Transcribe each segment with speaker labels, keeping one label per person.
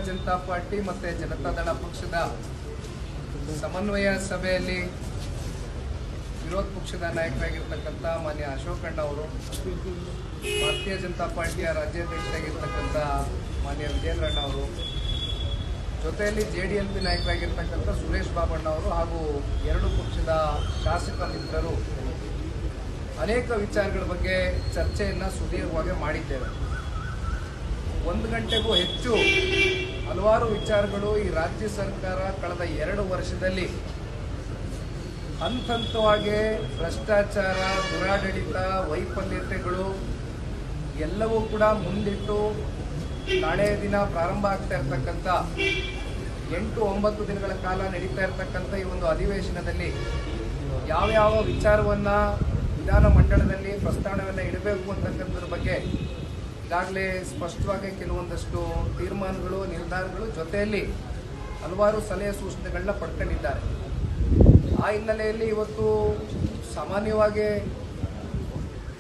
Speaker 1: Janata party ಮತ್ತು ಜನತಾದಳ ಪಕ್ಷದ ಸಮನ್ವಯ ಸಭೆಯಲ್ಲಿ ವಿರೋಧ ಪಕ್ಷದ ನಾಯಕರಾಗಿರ್ತಕ್ಕಂಥ ಮಾನ್ಯ ಅಶೋಕ್ ಅಣ್ಣ ಅವರು, ಭಾರತೀಯ ಜನತಾ ಪಾರ್ಟಿಯ ರಾಜ್ಯಾಧ್ಯಕ್ಷರಾಗಿರ್ತಕ್ಕಂಥ ಮಾನ್ಯ ವಿಜೇಂದ್ರಣ್ಣ ಅವರು, ಜೊತೆಯಲ್ಲಿ JDLP ನಾಯಕರಾಗಿರ್ತಕ್ಕಂಥ ಸುರೇಶ್ ಬಾಬಣ್ಣ ಅವರು ಹಾಗೂ ಎರಡು ಪಕ್ಷದ ಶಾಸಕ ಮಿತ್ರರು ಅನೇಕ ವಿಚಾರಗಳ ಬಗ್ಗೆ ಚರ್ಚೆಯನ್ನು ಸುದೀರ್ಘವಾಗಿ ಮಾಡಿದ್ದೇವೆ. 1 ಗಂಟೆಗೂ ಹೆಚ್ಚು ಹಲವಾರು ವಿಚಾರಗಳು ಈ ರಾಜ್ಯ ಸರ್ಕಾರ ಕಳೆದ 2 ವರ್ಷದಲ್ಲಿ ಹಂತವಾಗಿ ಭ್ರಷ್ಟಾಚಾರ, ದುರಾಡಳಿತ, ವೈಫಲ್ಯತೆಗಳು ಎಲ್ಲವೂ ಕೂಡ ಮುಂದಿಟ್ಟು ನಾಳೆ ದಿನ ಪ್ರಾರಂಭ ಆಗ್ತಾ ಇರತಕ್ಕಂಥ 8-9 ದಿನಗಳ ಕಾಲ ನಡೀತಾ ಇರತಕ್ಕಂಥ ಈ ಒಂದು ಅಧಿವೇಶನದಲ್ಲಿ ಯಾವ ವಿಚಾರವನ್ನು ವಿಧಾನ ಮಂಡಲದಲ್ಲಿ ಪ್ರಸ್ತಾವನೆಯನ್ನು ಇಡಬೇಕು ಅಂತಕ್ಕಂಥದ್ರ ಬಗ್ಗೆ ಈಗಾಗಲೇ ಸ್ಪಷ್ಟವಾಗಿ ಕೆಲವೊಂದಷ್ಟು ತೀರ್ಮಾನಗಳು, ನಿರ್ಧಾರಗಳು, ಜೊತೆಯಲ್ಲಿ ಹಲವಾರು ಸಲಹೆ ಸೂಚನೆಗಳನ್ನ ಪಡ್ಕೊಂಡಿದ್ದಾರೆ. ಆ ಹಿನ್ನೆಲೆಯಲ್ಲಿ ಇವತ್ತು ಸಾಮಾನ್ಯವಾಗಿ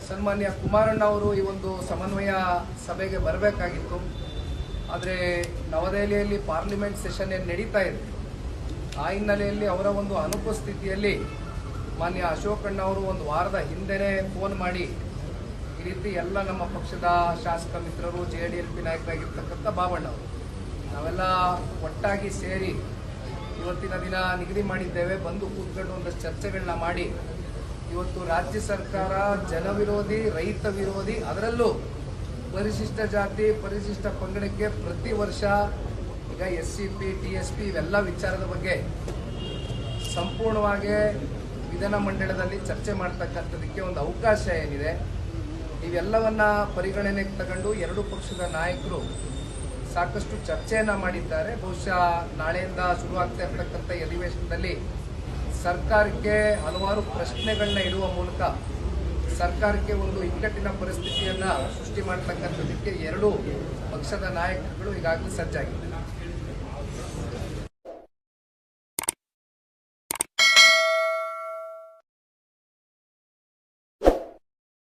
Speaker 1: ಸನ್ಮಾನ್ಯ ಕುಮಾರಣ್ಣ ಅವರು ಈ ಒಂದು ಸಮನ್ವಯ ಸಭೆಗೆ ಬರಬೇಕಾಗಿತ್ತು. ಆದರೆ ನವದೆಹಲಿಯಲ್ಲಿ ಪಾರ್ಲಿಮೆಂಟ್ ಸೆಷನ್ ಏನು ನಡೀತಾ ಇದೆ, ಆ ಹಿನ್ನೆಲೆಯಲ್ಲಿ ಅವರ ಒಂದು ಅನುಪಸ್ಥಿತಿಯಲ್ಲಿ ಮಾನ್ಯ ಅಶೋಕ್ ಅಣ್ಣ ಅವರು 1 ವಾರದ ಹಿಂದೆನೇ ಫೋನ್ ಮಾಡಿ ಈ ರೀತಿ ಎಲ್ಲ ನಮ್ಮ ಪಕ್ಷದ ಶಾಸಕ ಮಿತ್ರರು, JDLP ನಾಯಕರಾಗಿರ್ತಕ್ಕಂಥ ಬಾಬಣ್ಣ ಅವರು ನಾವೆಲ್ಲ ಒಟ್ಟಾಗಿ ಸೇರಿ ಇವತ್ತಿನ ದಿನ ನಿಗದಿ ಮಾಡಿದ್ದೇವೆ, ಬಂದು ಕೂತ್ಕೊಂಡು ಒಂದಷ್ಟು ಚರ್ಚೆಗಳನ್ನ ಮಾಡಿ ಇವತ್ತು ರಾಜ್ಯ ಸರ್ಕಾರ ಜನವಿರೋಧಿ, ರೈತ ವಿರೋಧಿ, ಅದರಲ್ಲೂ ಪರಿಶಿಷ್ಟ ಜಾತಿ, ಪರಿಶಿಷ್ಟ ಪಂಗಡಕ್ಕೆ ಪ್ರತಿ ವರ್ಷ ಈಗ SCP, TSP ಇವೆಲ್ಲ ವಿಚಾರದ ಬಗ್ಗೆ ಸಂಪೂರ್ಣವಾಗಿ ವಿಧಾನ ಮಂಡಲದಲ್ಲಿ ಚರ್ಚೆ ಮಾಡ್ತಕ್ಕಂಥದಕ್ಕೆ ಒಂದು ಅವಕಾಶ ಏನಿದೆ, ಇವೆಲ್ಲವನ್ನ ಪರಿಗಣನೆಗೆ ತಗೊಂಡು ಎರಡು ಪಕ್ಷದ ನಾಯಕರು ಸಾಕಷ್ಟು ಚರ್ಚೆಯನ್ನು ಮಾಡಿದ್ದಾರೆ. ಬಹುಶಃ ನಾಳೆಯಿಂದ ಶುರುವಾಗ್ತಾ ಇರತಕ್ಕಂಥ ಅಧಿವೇಶನದಲ್ಲಿ ಸರ್ಕಾರಕ್ಕೆ ಹಲವಾರು ಪ್ರಶ್ನೆಗಳನ್ನ ಇಡುವ ಮೂಲಕ ಸರ್ಕಾರಕ್ಕೆ ಒಂದು ಇಕ್ಕಟ್ಟಿನ ಪರಿಸ್ಥಿತಿಯನ್ನು ಸೃಷ್ಟಿ ಮಾಡ್ತಕ್ಕಂಥದಕ್ಕೆ ಎರಡೂ ಪಕ್ಷದ ನಾಯಕರುಗಳು ಈಗಾಗಲೇ ಸಜ್ಜಾಗಿದ್ದಾರೆ.